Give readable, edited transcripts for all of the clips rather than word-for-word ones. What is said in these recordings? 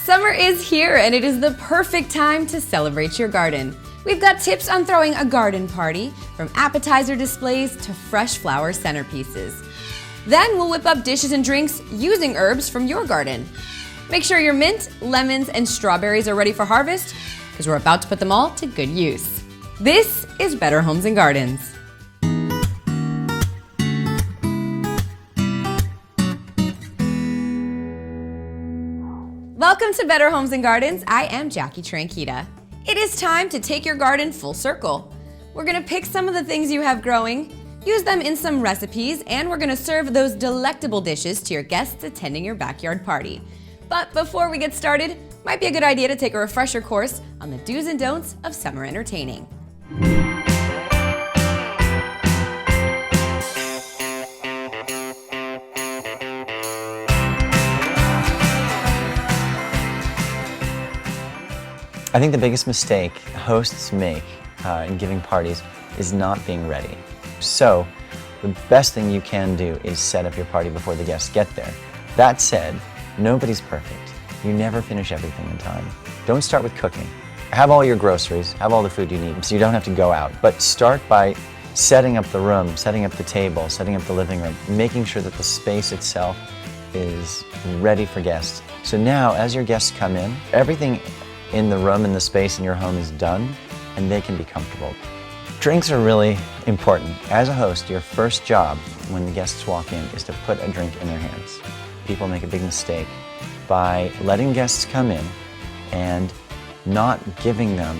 Summer is here and it is the perfect time to celebrate your garden. We've got tips on throwing a garden party, from appetizer displays to fresh flower centerpieces. Then we'll whip up dishes and drinks using herbs from your garden. Make sure your mint, lemons, and strawberries are ready for harvest, because we're about to put them all to good use. This is Better Homes and Gardens. Welcome to Better Homes and Gardens. I am Jackie Tranquita. It is time to take your garden full circle. We're gonna pick some of the things you have growing, use them in some recipes, and we're gonna serve those delectable dishes to your guests attending your backyard party. But before we get started, might be a good idea to take a refresher course on the do's and don'ts of summer entertaining. I think the biggest mistake hosts make in giving parties is not being ready. So the best thing you can do is set up your party before the guests get there. That said, nobody's perfect. You never finish everything in time. Don't start with cooking. Have all your groceries, have all the food you need so you don't have to go out. But start by setting up the room, setting up the table, setting up the living room, making sure that the space itself is ready for guests. So now as your guests come in, everything in the room and the space in your home is done, and they can be comfortable. Drinks are really important. As a host, your first job when the guests walk in is to put a drink in their hands. People make a big mistake by letting guests come in and not giving them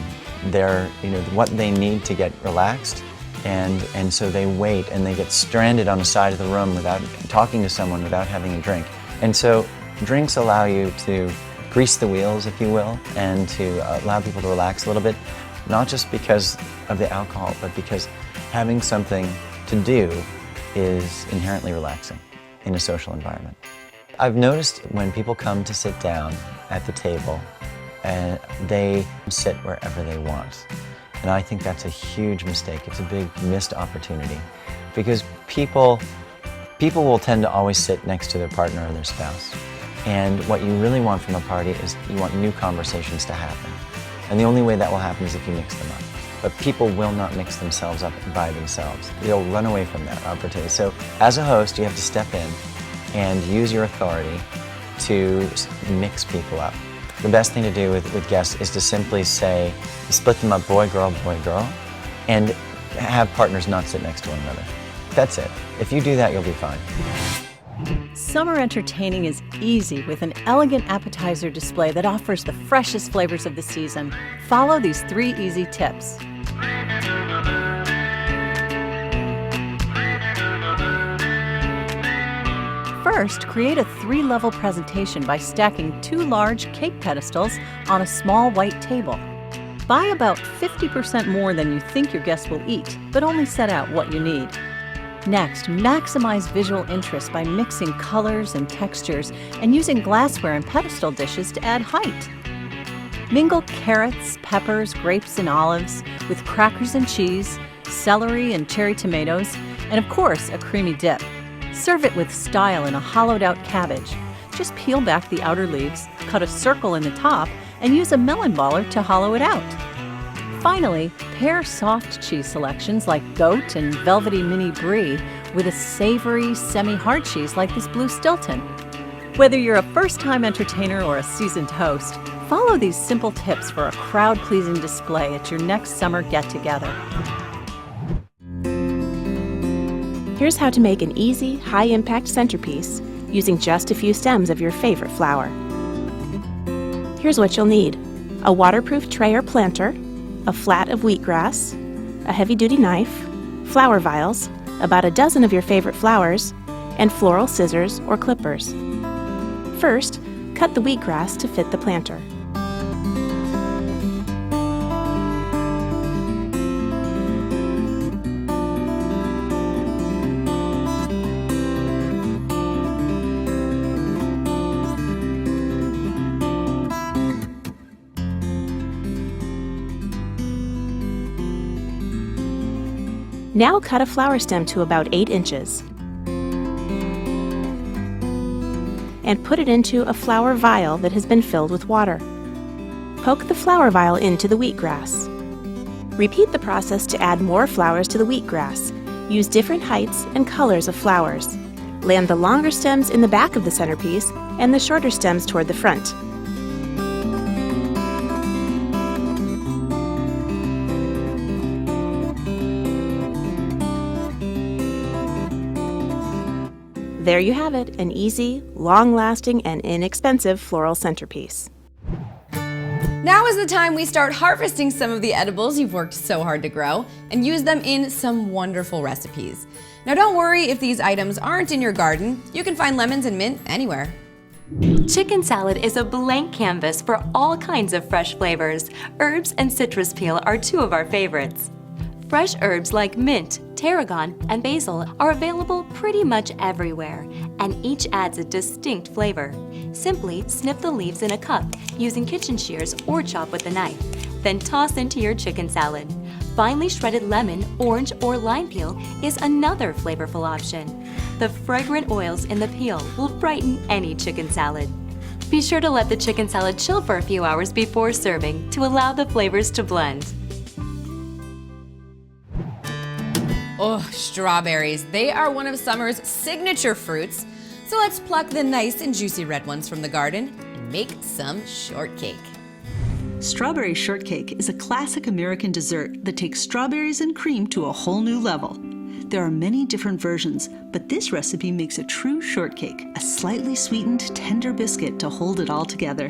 what they need to get relaxed, and so they wait and they get stranded on the side of the room without talking to someone, without having a drink. And so drinks allow you to grease the wheels, if you will, and to allow people to relax a little bit, not just because of the alcohol, but because having something to do is inherently relaxing in a social environment. I've noticed when people come to sit down at the table, they sit wherever they want. And I think that's a huge mistake. It's a big missed opportunity, because people will tend to always sit next to their partner or their spouse. And what you really want from a party is you want new conversations to happen. And the only way that will happen is if you mix them up. But people will not mix themselves up by themselves. They'll run away from that opportunity. So as a host, you have to step in and use your authority to mix people up. The best thing to do with guests is to simply say, split them up boy, girl, and have partners not sit next to one another. That's it. If you do that, you'll be fine. Summer entertaining is easy with an elegant appetizer display that offers the freshest flavors of the season. Follow these 3 easy tips. First, create a 3-level presentation by stacking 2 large cake pedestals on a small white table. Buy about 50% more than you think your guests will eat, but only set out what you need. Next, maximize visual interest by mixing colors and textures and using glassware and pedestal dishes to add height. Mingle carrots, peppers, grapes, and olives with crackers and cheese, celery and cherry tomatoes, and of course, a creamy dip. Serve it with style in a hollowed-out cabbage. Just peel back the outer leaves, cut a circle in the top, and use a melon baller to hollow it out. Finally, pair soft cheese selections like goat and velvety mini brie with a savory, semi-hard cheese like this blue Stilton. Whether you're a first-time entertainer or a seasoned host, follow these simple tips for a crowd-pleasing display at your next summer get-together. Here's how to make an easy, high-impact centerpiece using just a few stems of your favorite flower. Here's what you'll need: a waterproof tray or planter, a flat of wheatgrass, a heavy-duty knife, flower vials, about a dozen of your favorite flowers, and floral scissors or clippers. First, cut the wheatgrass to fit the planter. Now cut a flower stem to about 8 inches. and put it into a flower vial that has been filled with water. Poke the flower vial into the wheatgrass. Repeat the process to add more flowers to the wheatgrass. Use different heights and colors of flowers. Land the longer stems in the back of the centerpiece and the shorter stems toward the front. There you have it, an easy, long-lasting, and inexpensive floral centerpiece. Now is the time we start harvesting some of the edibles you've worked so hard to grow and use them in some wonderful recipes. Now don't worry if these items aren't in your garden. You can find lemons and mint anywhere. Chicken salad is a blank canvas for all kinds of fresh flavors. Herbs and citrus peel are two of our favorites. Fresh herbs like mint, tarragon, and basil are available pretty much everywhere, and each adds a distinct flavor. Simply snip the leaves in a cup using kitchen shears or chop with a knife, then toss into your chicken salad. Finely shredded lemon, orange, or lime peel is another flavorful option. The fragrant oils in the peel will brighten any chicken salad. Be sure to let the chicken salad chill for a few hours before serving to allow the flavors to blend. Oh, strawberries. They are one of summer's signature fruits. So let's pluck the nice and juicy red ones from the garden and make some shortcake. Strawberry shortcake is a classic American dessert that takes strawberries and cream to a whole new level. There are many different versions, but this recipe makes a true shortcake, a slightly sweetened, tender biscuit to hold it all together.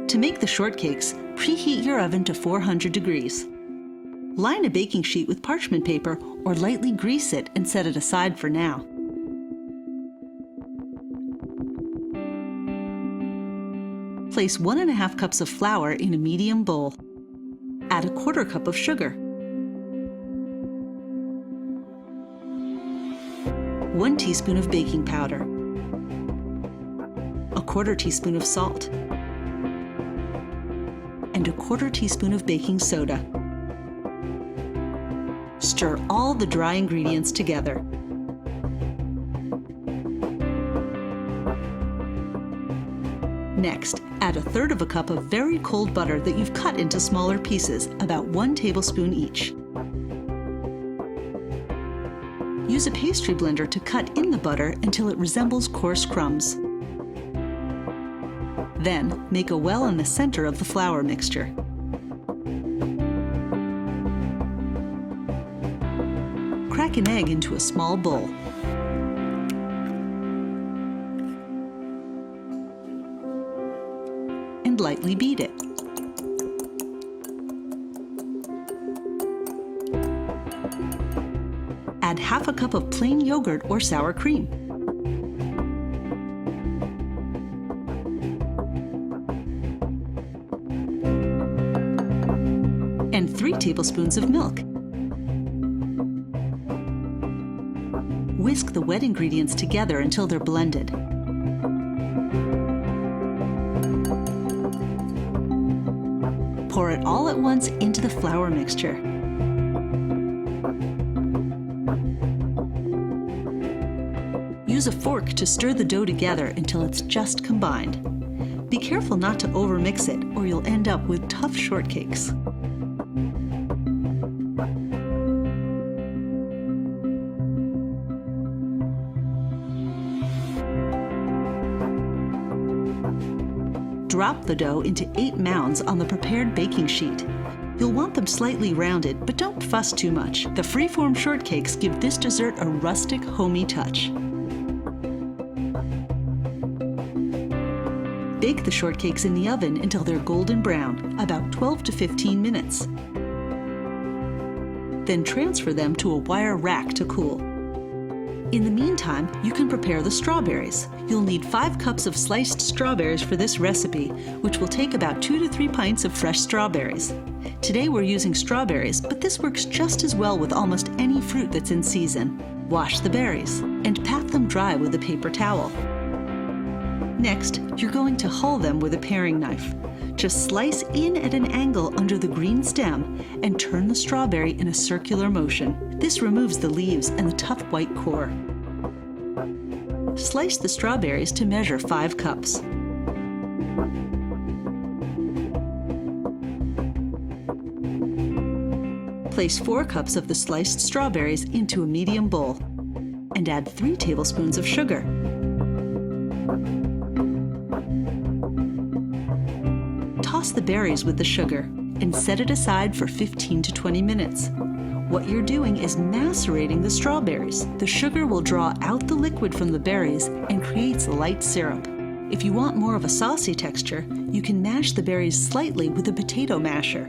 To make the shortcakes, preheat your oven to 400 degrees. Line a baking sheet with parchment paper or lightly grease it and set it aside for now. Place 1½ cups of flour in a medium bowl. Add 1/4 cup of sugar. 1 teaspoon of baking powder. 1/4 teaspoon of salt. And 1/4 teaspoon of baking soda. Stir all the dry ingredients together. Next, add 1/3 cup of very cold butter that you've cut into smaller pieces, about 1 tablespoon each. Use a pastry blender to cut in the butter until it resembles coarse crumbs. Then, make a well in the center of the flour mixture. Crack an egg into a small bowl. And lightly beat it. Add 1/2 cup of plain yogurt or sour cream. And 3 tablespoons of milk. Whisk the wet ingredients together until they're blended. Pour it all at once into the flour mixture. Use a fork to stir the dough together until it's just combined. Be careful not to overmix it, or you'll end up with tough shortcakes. Drop the dough into 8 mounds on the prepared baking sheet. You'll want them slightly rounded, but don't fuss too much. The freeform shortcakes give this dessert a rustic, homey touch. Bake the shortcakes in the oven until they're golden brown, about 12 to 15 minutes. Then transfer them to a wire rack to cool. In the meantime, you can prepare the strawberries. You'll need 5 cups of sliced strawberries for this recipe, which will take about 2 to 3 pints of fresh strawberries. Today we're using strawberries, but this works just as well with almost any fruit that's in season. Wash the berries and pat them dry with a paper towel. Next, you're going to hull them with a paring knife. Just slice in at an angle under the green stem and turn the strawberry in a circular motion. This removes the leaves and the tough white core. Slice the strawberries to measure 5 cups. Place 4 cups of the sliced strawberries into a medium bowl and add 3 tablespoons of sugar. Toss the berries with the sugar and set it aside for 15 to 20 minutes. What you're doing is macerating the strawberries. The sugar will draw out the liquid from the berries and creates light syrup. If you want more of a saucy texture, you can mash the berries slightly with a potato masher.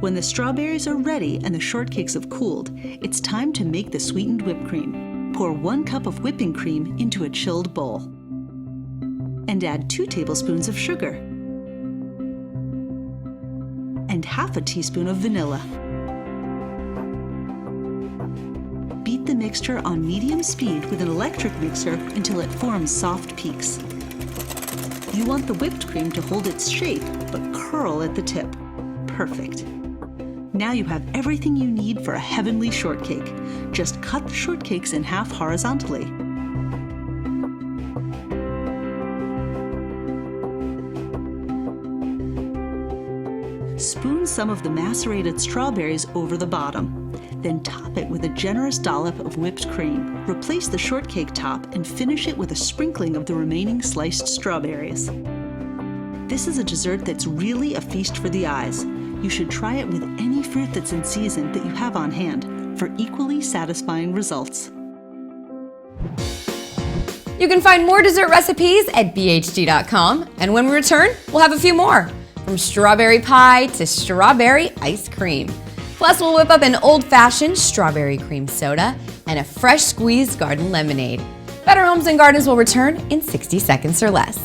When the strawberries are ready and the shortcakes have cooled, it's time to make the sweetened whipped cream. Pour 1 cup of whipping cream into a chilled bowl and add 2 tablespoons of sugar and half a teaspoon of vanilla. Beat the mixture on medium speed with an electric mixer until it forms soft peaks. You want the whipped cream to hold its shape but curl at the tip. Perfect. Now you have everything you need for a heavenly shortcake. Just cut the shortcakes in half horizontally. Spoon some of the macerated strawberries over the bottom. Then top it with a generous dollop of whipped cream. Replace the shortcake top and finish it with a sprinkling of the remaining sliced strawberries. This is a dessert that's really a feast for the eyes. You should try it with any fruit that's in season that you have on hand for equally satisfying results. You can find more dessert recipes at bhg.com, and when we return, we'll have a few more, from strawberry pie to strawberry ice cream. Plus, we'll whip up an old-fashioned strawberry cream soda and a fresh squeezed garden lemonade. Better Homes and Gardens will return in 60 seconds or less.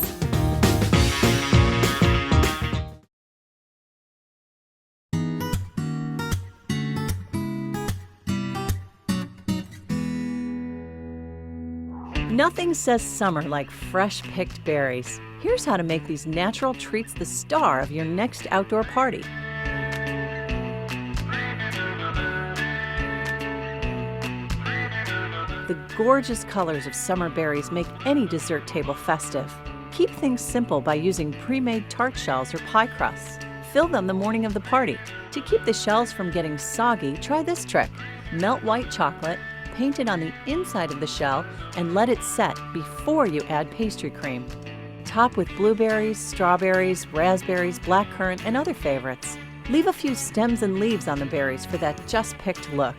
Nothing says summer like fresh picked berries. Here's how to make these natural treats the star of your next outdoor party. The gorgeous colors of summer berries make any dessert table festive. Keep things simple by using pre-made tart shells or pie crusts. Fill them the morning of the party. To keep the shells from getting soggy, try this trick. Melt white chocolate, paint it on the inside of the shell, and let it set before you add pastry cream. Top with blueberries, strawberries, raspberries, blackcurrant, and other favorites. Leave a few stems and leaves on the berries for that just-picked look.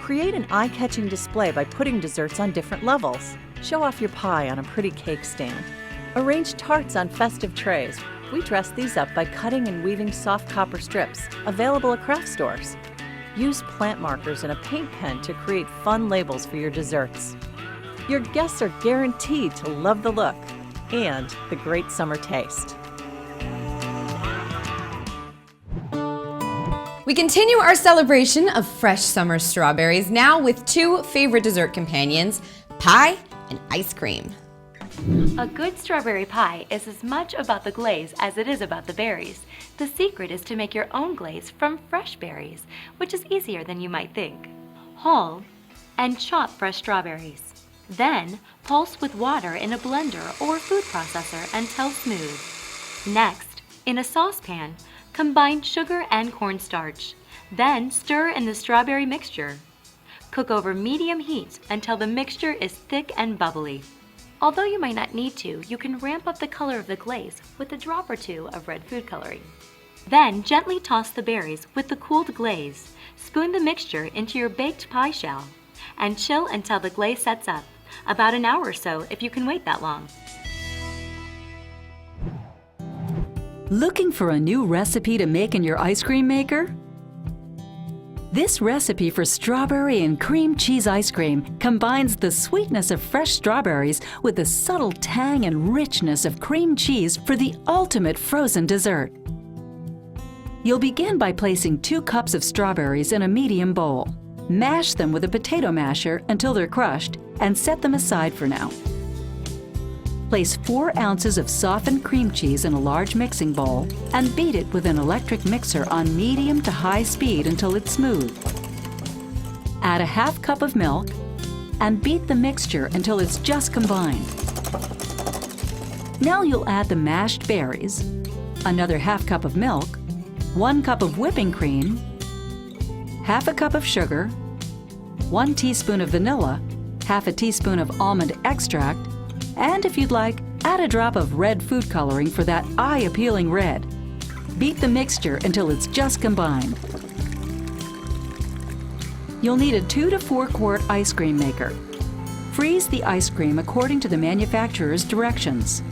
Create an eye-catching display by putting desserts on different levels. Show off your pie on a pretty cake stand. Arrange tarts on festive trays. We dress these up by cutting and weaving soft copper strips, available at craft stores. Use plant markers and a paint pen to create fun labels for your desserts. Your guests are guaranteed to love the look and the great summer taste. We continue our celebration of fresh summer strawberries now with 2 favorite dessert companions, pie and ice cream. A good strawberry pie is as much about the glaze as it is about the berries. The secret is to make your own glaze from fresh berries, which is easier than you might think. Hull and chop fresh strawberries. Then pulse with water in a blender or food processor until smooth. Next, in a saucepan, combine sugar and cornstarch. Then stir in the strawberry mixture. Cook over medium heat until the mixture is thick and bubbly. Although you might not need to, you can ramp up the color of the glaze with a drop or 2 of red food coloring. Then gently toss the berries with the cooled glaze. Spoon the mixture into your baked pie shell and chill until the glaze sets up, about an hour or so if you can wait that long. Looking for a new recipe to make in your ice cream maker? This recipe for strawberry and cream cheese ice cream combines the sweetness of fresh strawberries with the subtle tang and richness of cream cheese for the ultimate frozen dessert. You'll begin by placing 2 cups of strawberries in a medium bowl. Mash them with a potato masher until they're crushed and set them aside for now. Place 4 ounces of softened cream cheese in a large mixing bowl and beat it with an electric mixer on medium to high speed until it's smooth. Add a half cup of milk, and beat the mixture until it's just combined. Now you'll add the mashed berries, another half cup of milk, 1 cup of whipping cream, half a cup of sugar, 1 teaspoon of vanilla, half a teaspoon of almond extract, and if you'd like, add a drop of red food coloring for that eye-appealing red. Beat the mixture until it's just combined. You'll need a 2 to 4 quart ice cream maker. Freeze the ice cream according to the manufacturer's directions.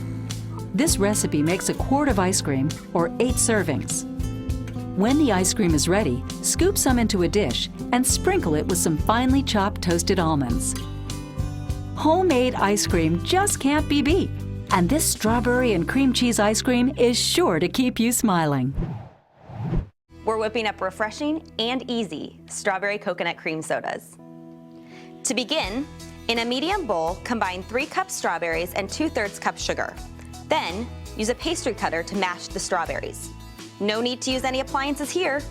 This recipe makes a quart of ice cream, or 8 servings. When the ice cream is ready, scoop some into a dish and sprinkle it with some finely chopped toasted almonds. Homemade ice cream just can't be beat, and this strawberry and cream cheese ice cream is sure to keep you smiling. We're whipping up refreshing and easy strawberry coconut cream sodas. To begin, in a medium bowl, combine 3 cups strawberries and 2/3 cup sugar. Then, use a pastry cutter to mash the strawberries. No need to use any appliances here.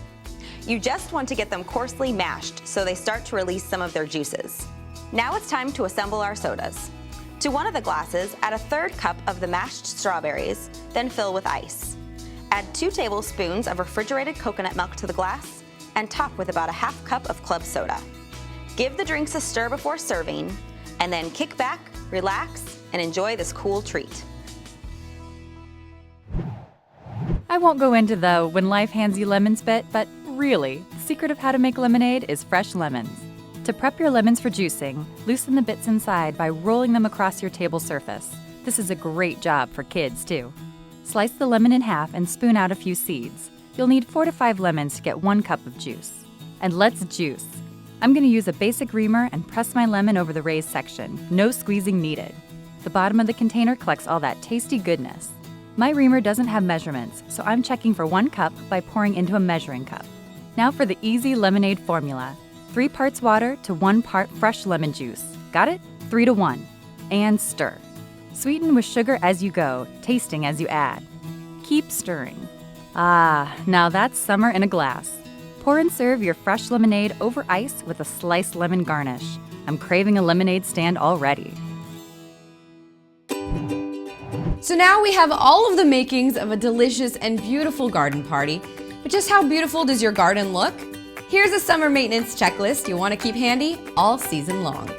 You just want to get them coarsely mashed so they start to release some of their juices. Now it's time to assemble our sodas. To one of the glasses, add a 1/3 cup of the mashed strawberries, then fill with ice. Add 2 tablespoons of refrigerated coconut milk to the glass and top with about a half cup of club soda. Give the drinks a stir before serving, and then kick back, relax, and enjoy this cool treat. I won't go into the when life hands you lemons bit, but really, the secret of how to make lemonade is fresh lemons. To prep your lemons for juicing, loosen the bits inside by rolling them across your table surface. This is a great job for kids, too. Slice the lemon in half and spoon out a few seeds. You'll need 4 to 5 lemons to get 1 cup of juice. And let's juice. I'm going to use a basic reamer and press my lemon over the raised section. No squeezing needed. The bottom of the container collects all that tasty goodness. My reamer doesn't have measurements, so I'm checking for 1 cup by pouring into a measuring cup. Now for the easy lemonade formula. 3 parts water to 1 part fresh lemon juice. Got it? 3 to 1. And stir. Sweeten with sugar as you go, tasting as you add. Keep stirring. Ah, now that's summer in a glass. Pour and serve your fresh lemonade over ice with a sliced lemon garnish. I'm craving a lemonade stand already. So now we have all of the makings of a delicious and beautiful garden party. But just how beautiful does your garden look? Here's a summer maintenance checklist you'll want to keep handy all season long.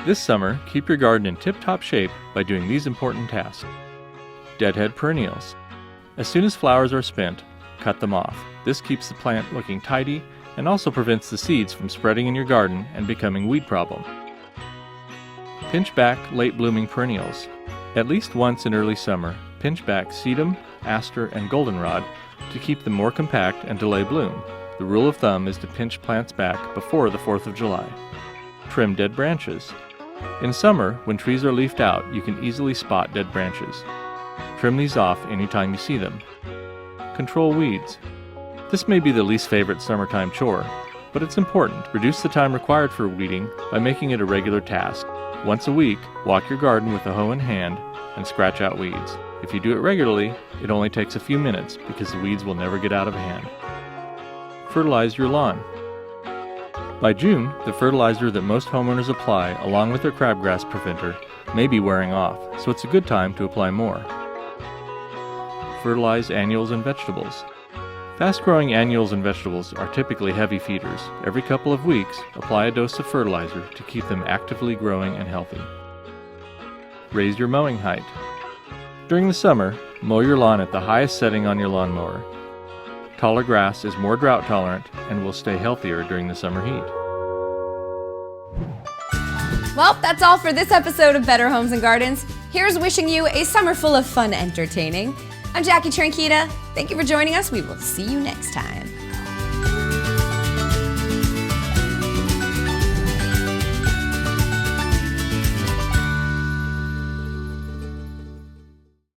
This summer, keep your garden in tip-top shape by doing these important tasks. Deadhead perennials. As soon as flowers are spent, cut them off. This keeps the plant looking tidy and also prevents the seeds from spreading in your garden and becoming weed problem. Pinch back late blooming perennials. At least once in early summer, pinch back sedum, aster, and goldenrod to keep them more compact and delay bloom. The rule of thumb is to pinch plants back before the 4th of July. Trim dead branches. In summer, when trees are leafed out, you can easily spot dead branches. Trim these off anytime you see them. Control weeds. This may be the least favorite summertime chore, but it's important. Reduce the time required for weeding by making it a regular task. Once a week, walk your garden with a hoe in hand and scratch out weeds. If you do it regularly, it only takes a few minutes because the weeds will never get out of hand. Fertilize your lawn. By June, the fertilizer that most homeowners apply, along with their crabgrass preventer, may be wearing off, so it's a good time to apply more. Fertilize annuals and vegetables. Fast-growing annuals and vegetables are typically heavy feeders. Every couple of weeks, apply a dose of fertilizer to keep them actively growing and healthy. Raise your mowing height. During the summer, mow your lawn at the highest setting on your lawnmower. Taller grass is more drought tolerant and will stay healthier during the summer heat. Well, that's all for this episode of Better Homes and Gardens. Here's wishing you a summer full of fun entertaining. I'm Jackie Tranquita. Thank you for joining us. We will see you next time.